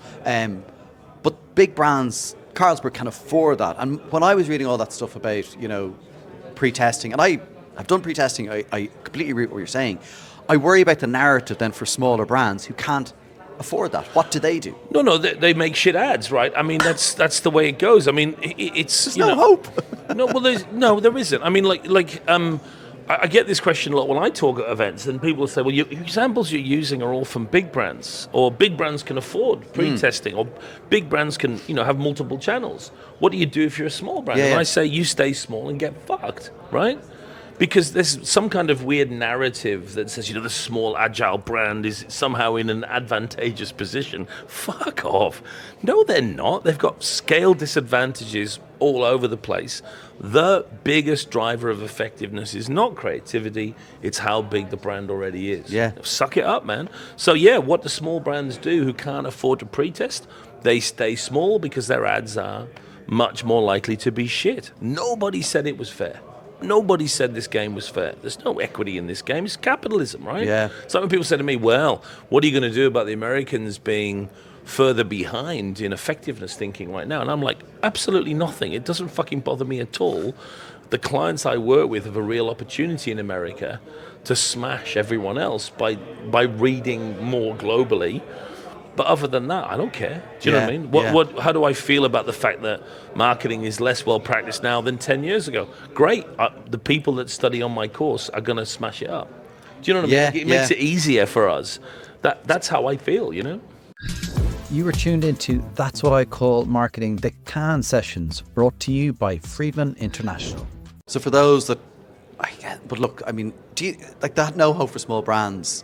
But big brands, Carlsberg can afford that. And when I was reading all that stuff about, pretesting, and I've done pretesting, I completely agree with what you're saying. I worry about the narrative then for smaller brands who can't afford that. What do they do? No, they make shit ads, right? I mean, that's the way it goes. I mean, it's there's no hope. There isn't. I mean, I get this question a lot when I talk at events, and people say, "Well, your examples you're using are all from big brands, or big brands can afford pre-testing, or big brands can, have multiple channels. What do you do if you're a small brand?" And I say, you stay small and get fucked, right? Because there's some kind of weird narrative that says, the small, agile brand is somehow in an advantageous position. Fuck off. No, they're not. They've got scale disadvantages all over the place. The biggest driver of effectiveness is not creativity, it's how big the brand already is. Yeah. Suck it up, man. So, what do small brands do who can't afford to pre-test? They stay small because their ads are much more likely to be shit. Nobody said it was fair. Nobody said this game was fair. There's no equity in this game. It's capitalism, right? Yeah. So when people say to me, well, what are you going to do about the Americans being further behind in effectiveness thinking right now? And I'm like, absolutely nothing. It doesn't fucking bother me at all. The clients I work with have a real opportunity in America to smash everyone else by reading more globally. But other than that, I don't care. Do you know what I mean? How do I feel about the fact that marketing is less well practiced now than 10 years ago? Great. The people that study on my course are going to smash it up. Do you know what I mean? It makes it easier for us. That's how I feel, You were tuned into That's What I Call Marketing, the Cannes Sessions, brought to you by Freedman International. So for those that, but look, I mean, do you, like that no hope for small brands,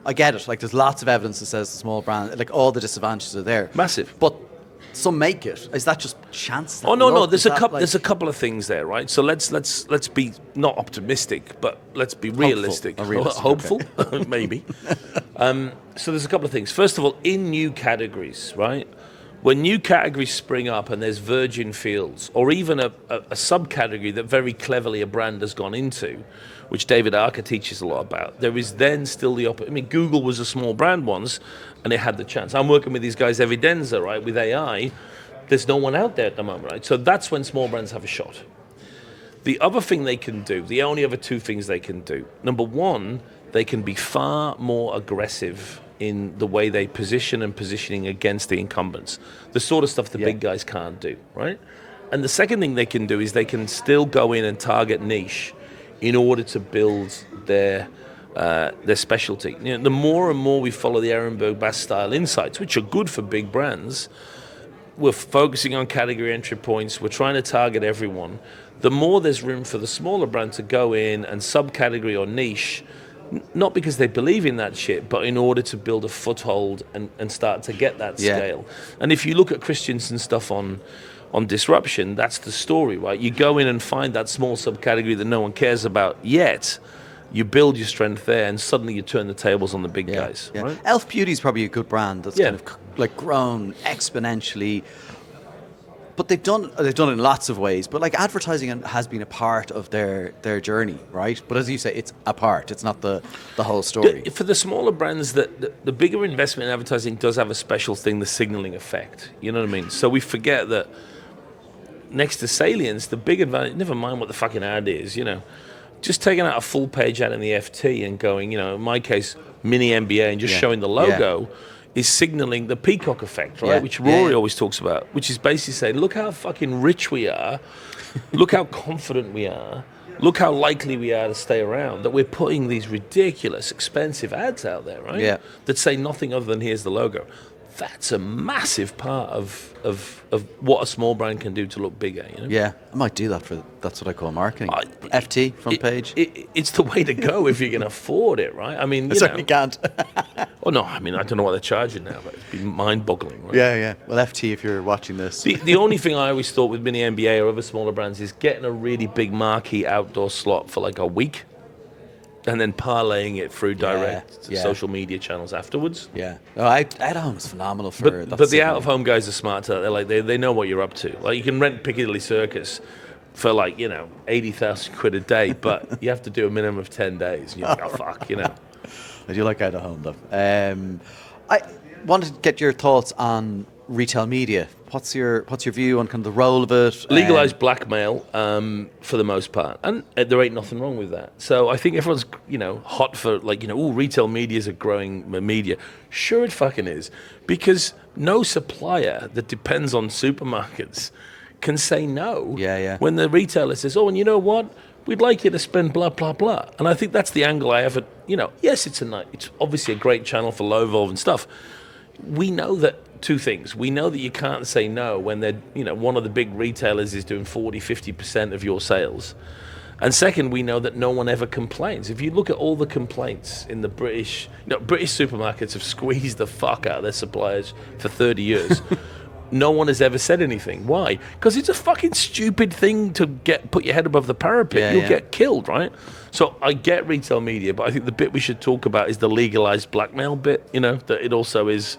I get it. Like, there's lots of evidence that says the small brand, like all the disadvantages are there. Massive. But some make it. Is that just chance? Oh no. There's a couple of things there, right? So let's be not optimistic, but let's be realistic. Hopeful, maybe. So there's a couple of things. First of all, in new categories, right? when new categories spring up and there's virgin fields, or even a subcategory that very cleverly a brand has gone into, which David Archer teaches a lot about, there is then still the opportunity. I mean, Google was a small brand once, and it had the chance. I'm working with these guys, Evidenza, right, with AI. There's no one out there at the moment, right? So that's when small brands have a shot. The other thing they can do, the only other two things they can do, number one, they can be far more aggressive in the way they positioning against the incumbents, the sort of stuff the big guys can't do, right? And the second thing they can do is they can still go in and target niche in order to build their specialty. You know, the more and more we follow the Ehrenberg Bass style insights, which are good for big brands, we're focusing on category entry points, we're trying to target everyone, the more there's room for the smaller brand to go in and subcategory or niche, not because they believe in that shit, but in order to build a foothold and start to get that scale. And if you look at Christensen's stuff on disruption, that's the story, right? You go in and find that small subcategory that no one cares about yet, you build your strength there, and suddenly you turn the tables on the big guys. Yeah. Right? Elf Beauty is probably a good brand that's kind of like grown exponentially. But they've done it in lots of ways. But like advertising has been a part of their journey, right? But as you say, it's a part. It's not the whole story. For the smaller brands, the bigger investment in advertising does have a special thing, the signaling effect. You know what I mean? So we forget that next to salience, the big advantage, never mind what the fucking ad is, you know, just taking out a full page ad in the FT and going, you know, in my case, mini MBA and just showing the logo is signaling the peacock effect, right? Which Rory always talks about, which is basically saying, look how fucking rich we are, look how confident we are, look how likely we are to stay around, that we're putting these ridiculous, expensive ads out there, right? Yeah. That say nothing other than here's the logo. That's a massive part of what a small brand can do to look bigger, you know? Yeah, I might do that that's what I call marketing. FT, front page. It's the way to go if you can afford it, right? I mean, I certainly can't. Oh, no, I mean, I don't know what they're charging now, but it's been mind-boggling, right? Yeah. Well, FT, if you're watching this. The only thing I always thought with Mini MBA or other smaller brands is getting a really big marquee outdoor slot for like a week and then parlaying it through direct social media channels afterwards. Yeah. No, out-of-home is phenomenal for But the out-of-home guys are smart. They're like, they know what you're up to. Like, you can rent Piccadilly Circus for like, you know, 80,000 quid a day, but you have to do a minimum of 10 days. And you're like, oh, fuck, you know. I do like out-of-home, though. I wanted to get your thoughts on retail media. What's your view on kind of the role of it? Legalized blackmail, for the most part, and there ain't nothing wrong with that. So I think everyone's, you know, hot for like, you know, retail media is a growing media. Sure, it fucking is, because no supplier that depends on supermarkets can say no. When the retailer says, oh, and you know what, we'd like you to spend blah blah blah, and I think that's the angle I have. You know, yes, it's obviously a great channel for low vol and stuff. We know that. Two things. We know that you can't say no when they're, you know, one of the big retailers is doing 40-50% of your sales. And second, we know that no one ever complains. If you look at all the complaints in the British supermarkets have squeezed the fuck out of their suppliers for 30 years. No one has ever said anything. Why? Because it's a fucking stupid thing to put your head above the parapet. You'll get killed, right? So I get retail media, but I think the bit we should talk about is the legalized blackmail bit, you know, that it also is.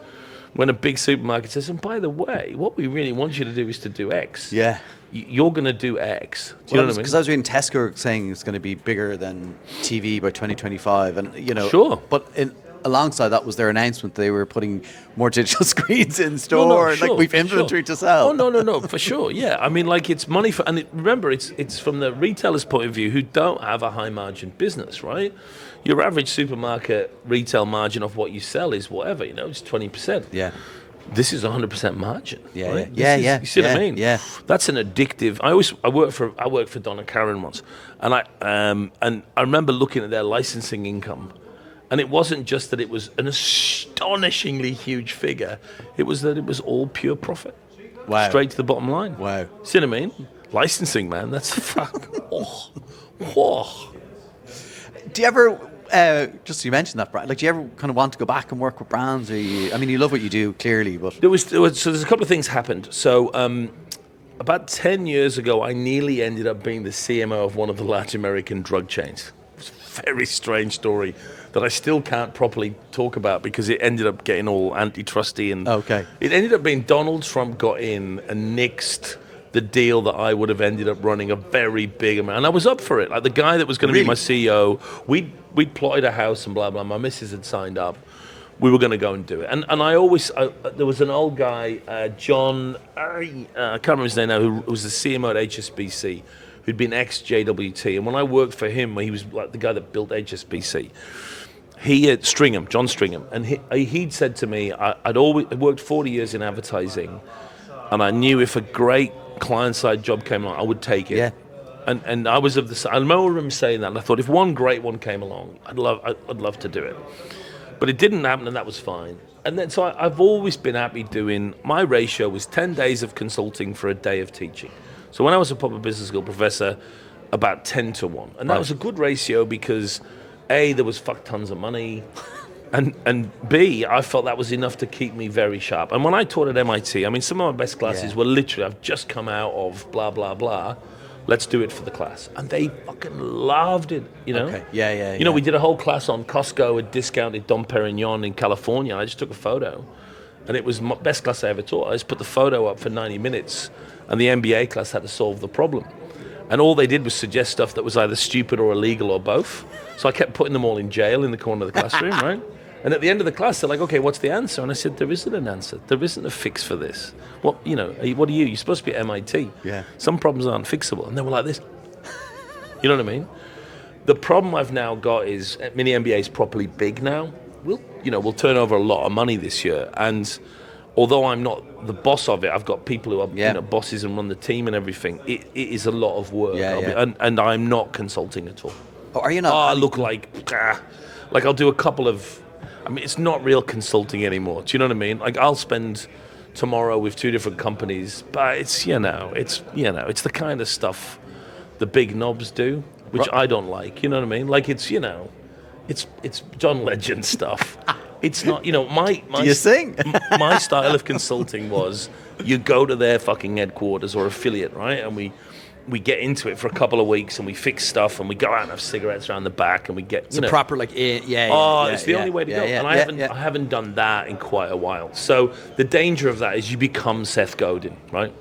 When a big supermarket says, and by the way, what we really want you to do is to do X. Yeah. You're going to do X. Do you know what I mean? Because I was reading Tesco saying it's going to be bigger than TV by 2025. And, you know. Sure. But alongside that was their announcement they were putting more digital screens in store. Sure, like we've inventory to sell. Oh, no, for sure. Yeah. I mean, like it's money for, and remember, it's from the retailer's point of view who don't have a high margin business, right? Your average supermarket retail margin of what you sell is whatever, you know, it's 20%. Yeah. This is 100% margin. Yeah, right? Yeah. You see what I mean? Yeah. That's an addictive. I worked for Donna Karan once, and I remember looking at their licensing income, and it wasn't just that it was an astonishingly huge figure. It was that it was all pure profit. Wow. Straight to the bottom line. Wow. See what I mean? Licensing, man. That's fuck. Do you ever, just so you mentioned that, Brad, like, do you ever kind of want to go back and work with brands? Or you love what you do, clearly, but... So there's a couple of things happened. So about 10 years ago, I nearly ended up being the CMO of one of the large American drug chains. It's a very strange story that I still can't properly talk about because it ended up getting all antitrusty, and it ended up being Donald Trump got in and nixed the deal that I would have ended up running a very big amount. And I was up for it. Like the guy that was going to be my CEO, we'd plotted a house and blah, blah. My missus had signed up. We were going to go and do it. And there was an old guy, John, I can't remember his name now, who was the CMO at HSBC, who'd been ex-JWT. And when I worked for him, he was like the guy that built HSBC. He had John Stringham. And he'd said to me, I'd worked 40 years in advertising, and I knew if a great client-side job came along, I would take it. Yeah. And I was I remember him saying that, and I thought, if one great one came along, I'd love to do it. But it didn't happen, and that was fine. And then, so I've always been happy doing, my ratio was 10 days of consulting for a day of teaching. So when I was a proper business school professor, about 10 to 1. And that was a good ratio because, A, there was fuck tons of money, and B, I felt that was enough to keep me very sharp. And when I taught at MIT, I mean, some of my best classes were literally, I've just come out of blah, blah, blah. Let's do it for the class. And they fucking loved it, you know? Okay. Yeah. You know, we did a whole class on Costco had discounted Dom Perignon in California. And I just took a photo. And it was my best class I ever taught. I just put the photo up for 90 minutes. And the MBA class had to solve the problem. And all they did was suggest stuff that was either stupid or illegal or both. So I kept putting them all in jail in the corner of the classroom, right? And at the end of the class, they're like, okay, what's the answer? And I said, there isn't an answer. There isn't a fix for this. What are you? You're supposed to be at MIT. Yeah. Some problems aren't fixable. And they were like this. You know what I mean? The problem I've now got is mini MBA is properly big now. We'll turn over a lot of money this year. And although I'm not the boss of it, I've got people who are bosses and run the team and everything. It is a lot of work. And I'm not consulting at all. Oh, are you not? I look like I'll do a couple of... I mean, it's not real consulting anymore. Do you know what I mean? Like, I'll spend tomorrow with 2 different companies, but it's the kind of stuff the big knobs do, which I don't like. You know what I mean? Like, it's John Legend stuff. It's not, my Do you sing? my style of consulting was you go to their fucking headquarters or affiliate, right? And we get into it for a couple of weeks and we fix stuff and we go out and have cigarettes around the back and we get proper it's the only way to go. And I haven't done that in quite a while. So the danger of that is you become Seth Godin, right?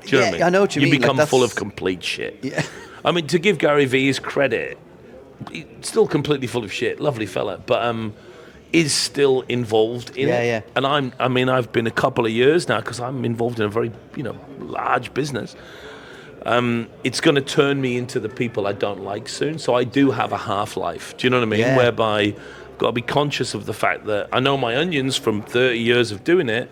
Do you know what I mean? I know what you mean. You become full of complete shit. Yeah. I mean, to give Gary Vee his credit, he's still completely full of shit, lovely fella, but is still involved in it. Yeah. And I've been a couple of years now because I'm involved in a very, large business. It's going to turn me into the people I don't like soon. So I do have a half-life. Do you know what I mean? Yeah. Whereby I've got to be conscious of the fact that I know my onions from 30 years of doing it,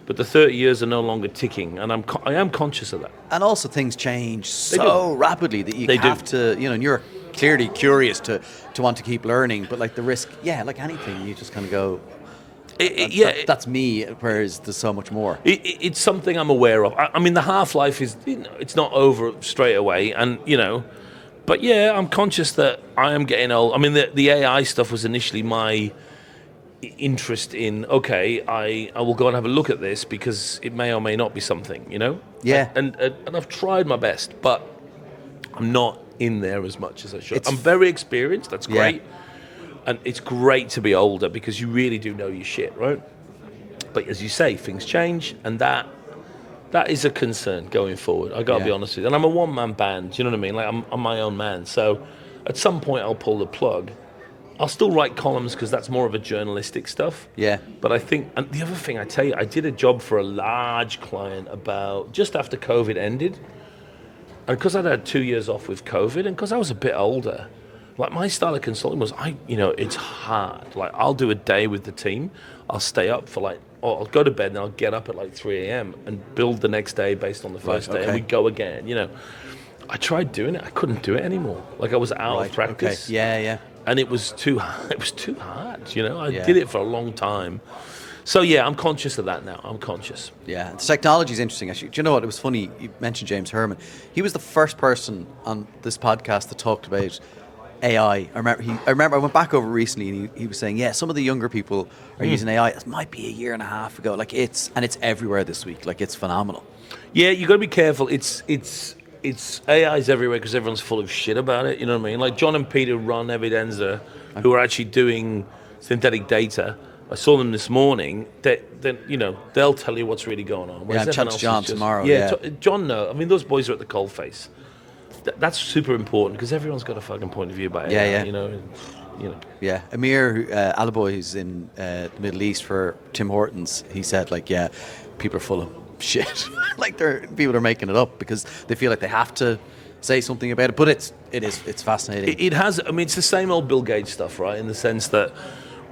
but the 30 years are no longer ticking. And I am conscious of that. And also things change so rapidly that you have to, and you're clearly curious to want to keep learning. But like the risk, like anything, you just kind of go... That's me, whereas there's so much more. It's something I'm aware of. I mean, the half-life is, it's not over straight away, and, but I'm conscious that I am getting old. I mean, the AI stuff was initially my interest in, I will go and have a look at this because it may or may not be something, Yeah. And I've tried my best, but I'm not in there as much as I should. I'm very experienced, that's great. Yeah. And it's great to be older because you really do know your shit, right? But as you say, things change, and that is a concern going forward. I got to be honest with you. And I'm a one-man band, you know what I mean? Like, I'm my own man. So at some point, I'll pull the plug. I'll still write columns because that's more of a journalistic stuff. Yeah. But I think, and the other thing I tell you, I did a job for a large client about just after COVID ended. And because I'd had 2 years off with COVID, and because I was a bit older, like my style of consulting was, it's hard. Like I'll do a day with the team. I'll stay up for I'll go to bed and I'll get up at 3 a.m. and build the next day based on the first day, and we go again. I tried doing it. I couldn't do it anymore. Like I was out of practice. Okay. Yeah. And it was too hard. I did it for a long time. So I'm conscious of that now. I'm conscious. Yeah, the technology is interesting. Actually, do you know what? It was funny. You mentioned James Herman. He was the first person on this podcast that talked about AI. I remember I went back over recently and he was saying, some of the younger people are using AI. It might be a year and a half ago. Like it's everywhere this week. Like it's phenomenal. Yeah, you got to be careful. It's AI's everywhere because everyone's full of shit about it. You know what I mean? Like John and Peter run Evidenza who are actually doing synthetic data. I saw them this morning. They'll tell you what's really going on. Yeah, I'm chatting to John tomorrow. John, no. I mean, those boys are at the coalface. That's super important because everyone's got a fucking point of view about it. Yeah. You know. Yeah, Amir Alaboy, who's in the Middle East for Tim Hortons, he said, like, yeah, people are full of shit. Like, people are making it up because they feel like they have to say something about it. But it's fascinating. It has. I mean, it's the same old Bill Gates stuff, right? In the sense that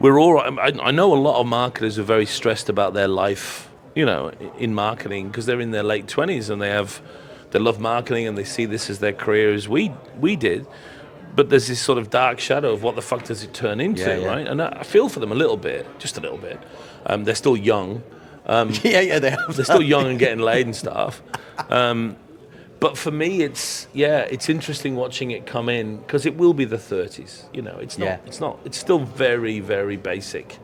we're all. I know a lot of marketers are very stressed about their life, in marketing because they're in their late 20s and they love marketing and they see this as their career as we did. But there's this sort of dark shadow of what the fuck does it turn into, right? And I feel for them a little bit, just a little bit. They're still young. They're still young and getting laid and stuff. But for me, it's interesting watching it come in because it will be the 30s. It's still very, very basic.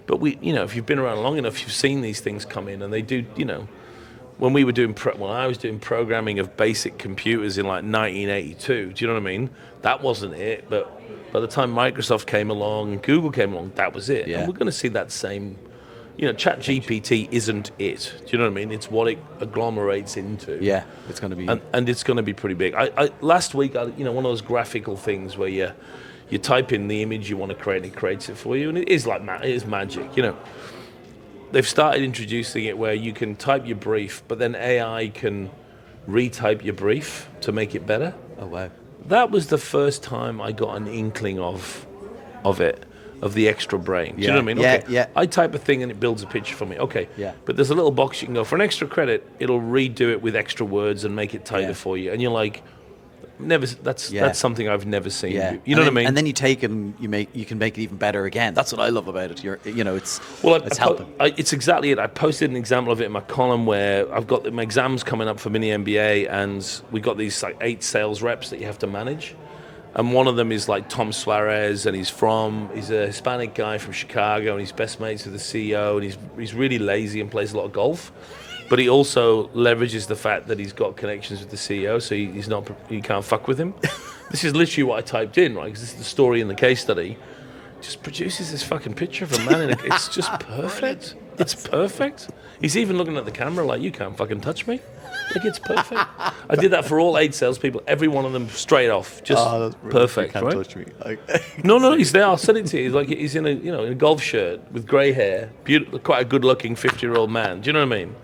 But if you've been around long enough, you've seen these things come in, and they do. When we were when I was doing programming of basic computers in like 1982, do you know what I mean? That wasn't it. But by the time Microsoft came along and Google came along, that was it. Yeah. And we're going to see that same. ChatGPT isn't it. Do you know what I mean? It's what it agglomerates into. Yeah, it's going to be... And it's going to be pretty big. Last week, one of those graphical things where you type in the image you want to create and it creates it for you. And it is like it is magic, They've started introducing it where you can type your brief, but then AI can retype your brief to make it better. Oh, wow. That was the first time I got an inkling of it. Of the extra brain. Do you know what I mean? Yeah. I type a thing and it builds a picture for me. Okay. Yeah. But there's a little box you can go for an extra credit. It'll redo it with extra words and make it tighter for you. And you're like, that's something I've never seen. Yeah. You know what I mean? And then you take it and you can make it even better again. That's what I love about it. It's helping. It's exactly it. I posted an example of it in my column where I've got my exams coming up for mini MBA, and we got these like 8 sales reps that you have to manage. And one of them is like Tom Suarez, and he's a Hispanic guy from Chicago, and he's best mates with the CEO, and he's really lazy and plays a lot of golf. But he also leverages the fact that he's got connections with the CEO, so you can't fuck with him. This is literally what I typed in, right? Because this is the story in the case study. Just produces this fucking picture of a man, it's just perfect. It's perfect. He's even looking at the camera like, you can't fucking touch me. Like, it's perfect. I did that for all 8 salespeople, every one of them straight off, just perfect, you can't right? touch me. No, he's there. I'll send it to you. He's in a golf shirt with grey hair, beautiful, quite a good-looking 50-year-old man. Do you know what I mean?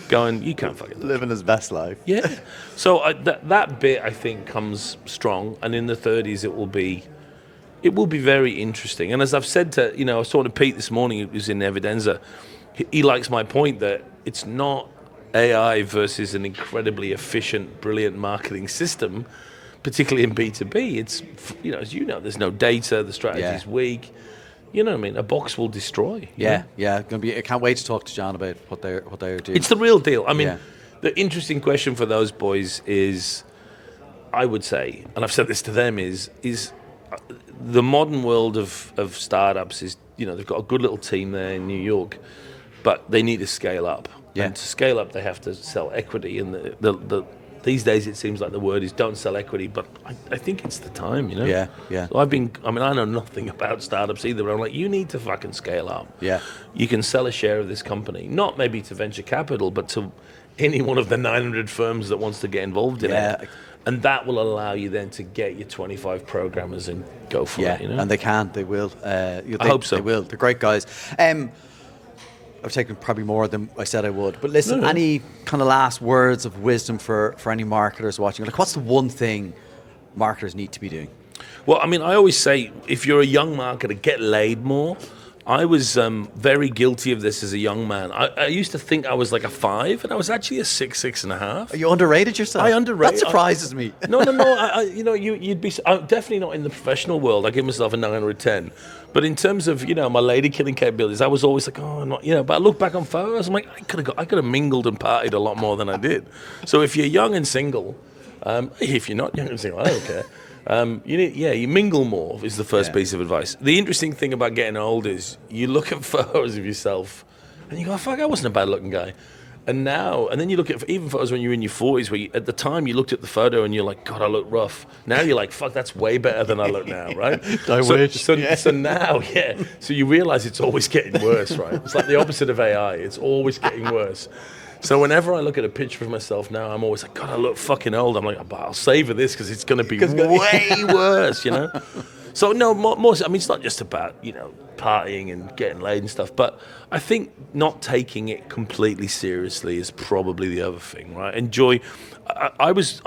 Going, you can't fucking living his best life. Yeah. So that bit I think comes strong, and in the 30s it will be very interesting. And as I've said to I was talking to Pete this morning, who's in Evidenza. He likes my point that it's not AI versus an incredibly efficient, brilliant marketing system, particularly in B2B. It's, as you know, there's no data, the strategy's weak. You know what I mean? A box will destroy. Yeah. I can't wait to talk to John about what they're doing. It's the real deal. I mean, the interesting question for those boys is, I would say, and I've said this to them, is the modern world of startups is, they've got a good little team there in New York, but they need to scale up. Yeah. And to scale up, they have to sell equity. And the these days, it seems like the word is don't sell equity, but I think it's the time, Yeah. So I know nothing about startups either, but I'm like, you need to fucking scale up. Yeah. You can sell a share of this company, not maybe to venture capital, but to any one of the 900 firms that wants to get involved in it. And that will allow you then to get your 25 programmers and go for it. And they will. I hope so. They will. They're great guys. I've taken probably more than I said I would. But listen, any kind of last words of wisdom for any marketers watching? Like, what's the one thing marketers need to be doing? Well, I mean, I always say, if you're a young marketer, get laid more. I was very guilty of this as a young man. I used to think I was like a 5, and I was actually a 6, 6.5. You underrated yourself? I underrated. That surprises me. No. You'd be. I'm definitely not in the professional world. I give myself a 9 or a 10. But in terms of my lady killing capabilities, I was always like, oh, not. But I look back on photos, I'm like, I could have mingled and partied a lot more than I did. So if you're young and single, if you're not young and single, I don't care. You mingle more is the first piece of advice. The interesting thing about getting old is you look at photos of yourself and you go, fuck, I wasn't a bad looking guy. And now, and then you look at even photos when you're in your 40s, where at the time you looked at the photo and you're like, God, I look rough. Now you're like, fuck, that's way better than I look now, right? I wish. So now, so you realize it's always getting worse, right? It's like the opposite of AI. It's always getting worse. So whenever I look at a picture of myself now, I'm always like, God, I look fucking old. I'm like, but I'll savor this because it's going to be way worse, you know? So no, more, I mean, it's not just about, you know, partying and getting laid and stuff, but I think not taking it completely seriously is probably the other thing, right? Enjoy. I was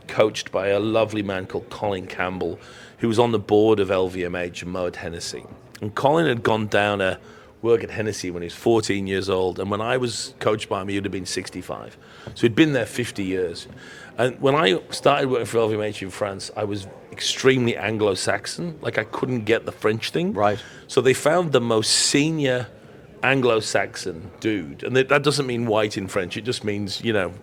coached by a lovely man called Colin Campbell, who was on the board of LVMH and Moet Hennessy. And Colin had gone down to work at Hennessy when he was 14 years old, and when I was coached by him, he would have been 65. So he'd been there 50 years. And when I started working for LVMH in France, I was extremely Anglo-Saxon. Like, I couldn't get the French thing. Right. So they found the most senior Anglo-Saxon dude. And that doesn't mean white in French. It just means, you know,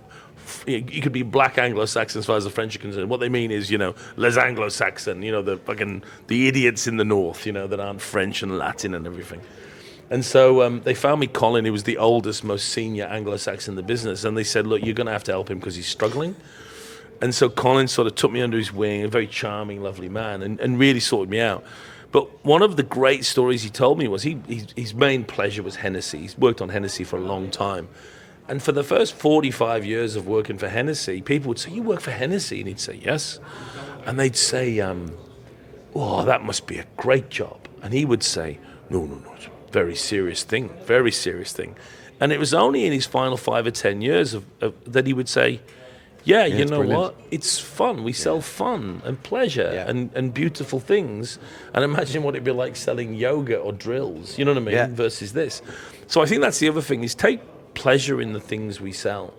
you could be black Anglo-Saxon as far as the French are concerned. What they mean is, you know, les Anglo-Saxon, you know, the idiots in the north, you know, that aren't French and Latin and everything. And so they found me Colin, who was the oldest, most senior Anglo-Saxon in the business. And they said, look, you're going to have to help him because he's struggling. And so Colin sort of took me under his wing, a very charming, lovely man, and really sorted me out. But one of the great stories he told me was his main pleasure was Hennessy. He's worked on Hennessy for a long time. And for the first 45 years of working for Hennessy, people would say, you work for Hennessy? And he'd say, yes. And they'd say, oh, that must be a great job. And he would say, no, it's a very serious thing, very serious thing. And it was only in his final 5 or 10 years that he would say, yeah, you know brilliant. What? It's fun. We sell fun and pleasure and beautiful things. And imagine what it'd be like selling yoga or drills, you know what I mean, versus this. So I think that's the other thing, is take pleasure in the things we sell,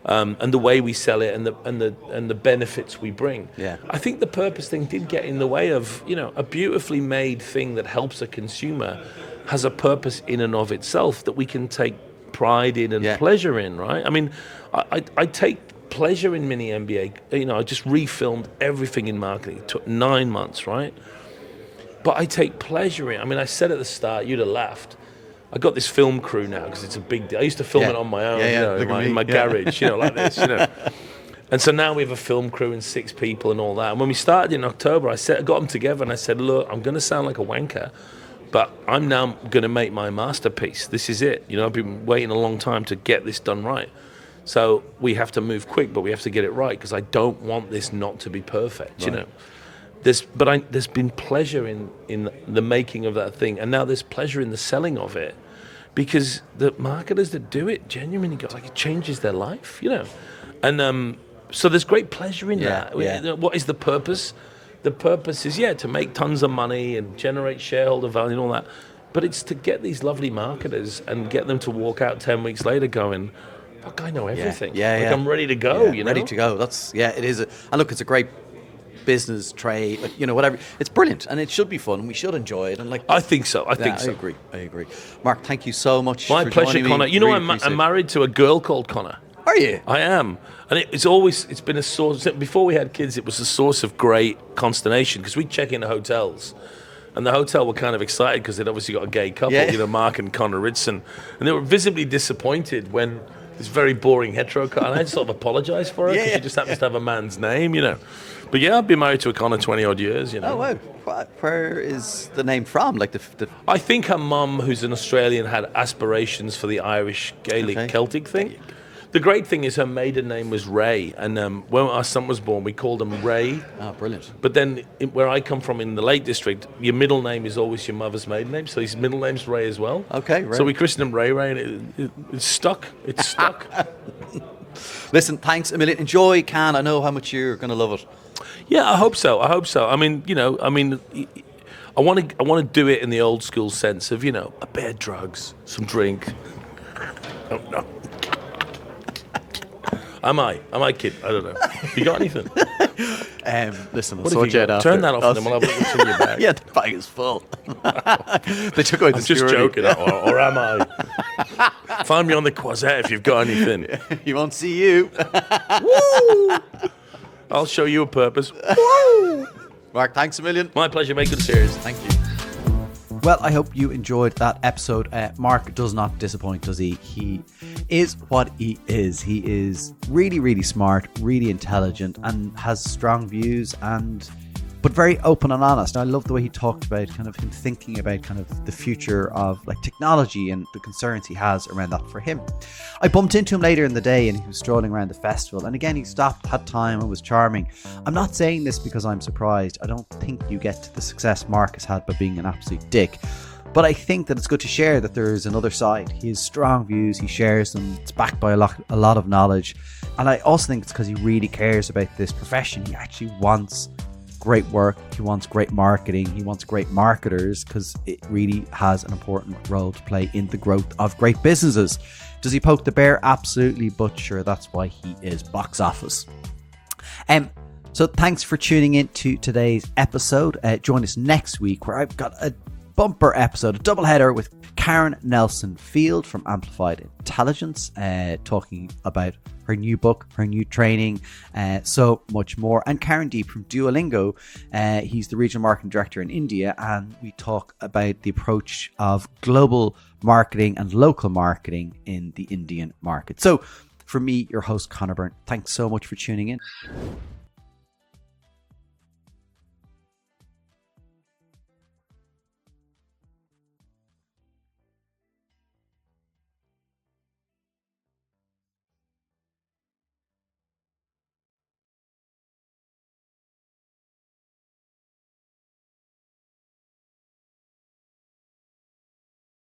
and the way we sell it, and the benefits we bring. Yeah. I think the purpose thing did get in the way of, you know, a beautifully made thing that helps a consumer has a purpose in and of itself that we can take pride in and pleasure in, right? I mean, I take pleasure in mini MBA. You know, I just refilmed everything in marketing. It took 9 months, right? But I take pleasure in. I mean, I said at the start, you'd have laughed. I got this film crew now because it's a big deal. I used to film it on my own, you know, in my garage, you know, like this, you know. And so now we have a film crew and 6 people and all that. And when we started in October, I got them together and I said, look, I'm going to sound like a wanker, but I'm now going to make my masterpiece. This is it. You know, I've been waiting a long time to get this done right. So we have to move quick, but we have to get it right because I don't want this not to be perfect, you know. There's been pleasure in the making of that thing, and now there's pleasure in the selling of it because the marketers that do it genuinely go, like, it changes their life, you know. And so there's great pleasure in that. Yeah. What is the purpose? The purpose is, to make tons of money and generate shareholder value and all that. But it's to get these lovely marketers and get them to walk out 10 weeks later going, fuck, I know everything. I'm ready to go, you know? Ready to go. That's, it is. And look, it's a great business, trade, like, you know, whatever. It's brilliant and it should be fun. We should enjoy it. And like, I think so. I agree. Mark, thank you so much. My pleasure, Connor. You know, really I'm married to a girl called Connor. Are you? I am. And it's been a source, before we had kids, it was a source of great consternation because we'd check into hotels and the hotel were kind of excited because they'd obviously got a gay couple, you know, Mark and Connor Ritson. And they were visibly disappointed when this very boring hetero couple, and I sort of apologise for her because she just happens to have a man's name, you know. But I've been married to a Connor 20-odd years, you know. Oh, wow. Where is the name from? Like the I think her mum, who's an Australian, had aspirations for the Irish Gaelic Celtic thing. The great thing is her maiden name was Ray, and when our son was born, we called him Ray. Oh, brilliant. But then where I come from in the Lake District, your middle name is always your mother's maiden name, so his middle name's Ray as well. Okay, Ray. So we christened him Ray, and it's stuck. It's stuck. Listen, thanks a million. Enjoy Cannes. I know how much you're going to love it. Yeah, I hope so. I mean, you know, I want to do it in the old school sense of, you know, a bit of drugs, some drink. Oh, no. Am I kidding? I don't know. You got anything? Listen, I'll sort you out after. Turn that off and then we'll have a look in your bag. Yeah, the bag is full. They took away the security. I'm just joking, or am I? Find me on the Quasette if you've got anything. He won't see you. Woo! I'll show you a purpose. Woo! Mark, thanks a million. My pleasure. Make good series. Thank you. Well, I hope you enjoyed that episode. Mark does not disappoint, does he? He is what he is. He is really, really smart, really intelligent, and has strong views, but very open and honest. I love the way he talked about kind of him thinking about kind of the future of like technology and the concerns he has around that for him. I bumped into him later in the day and he was strolling around the festival. And again, he stopped, had time, and was charming. I'm not saying this because I'm surprised. I don't think you get to the success Mark has had by being an absolute dick. But I think that it's good to share that there is another side. He has strong views, he shares them, it's backed by a lot of knowledge. And I also think it's because he really cares about this profession. He actually wants great work, he wants great marketing, he wants great marketers, because it really has an important role to play in the growth of great businesses. Does he poke the bear? Absolutely, but sure, that's why he is box office. So thanks for tuning in to today's episode. Join us next week where I've got a bumper episode, a doubleheader with Karen Nelson Field from Amplified Intelligence, talking about her new book, her new training, so much more. And Karen Deep from Duolingo, he's the regional marketing director in India, and we talk about the approach of global marketing and local marketing in the Indian market. So for me, your host, Conor Byrne, thanks so much for tuning in.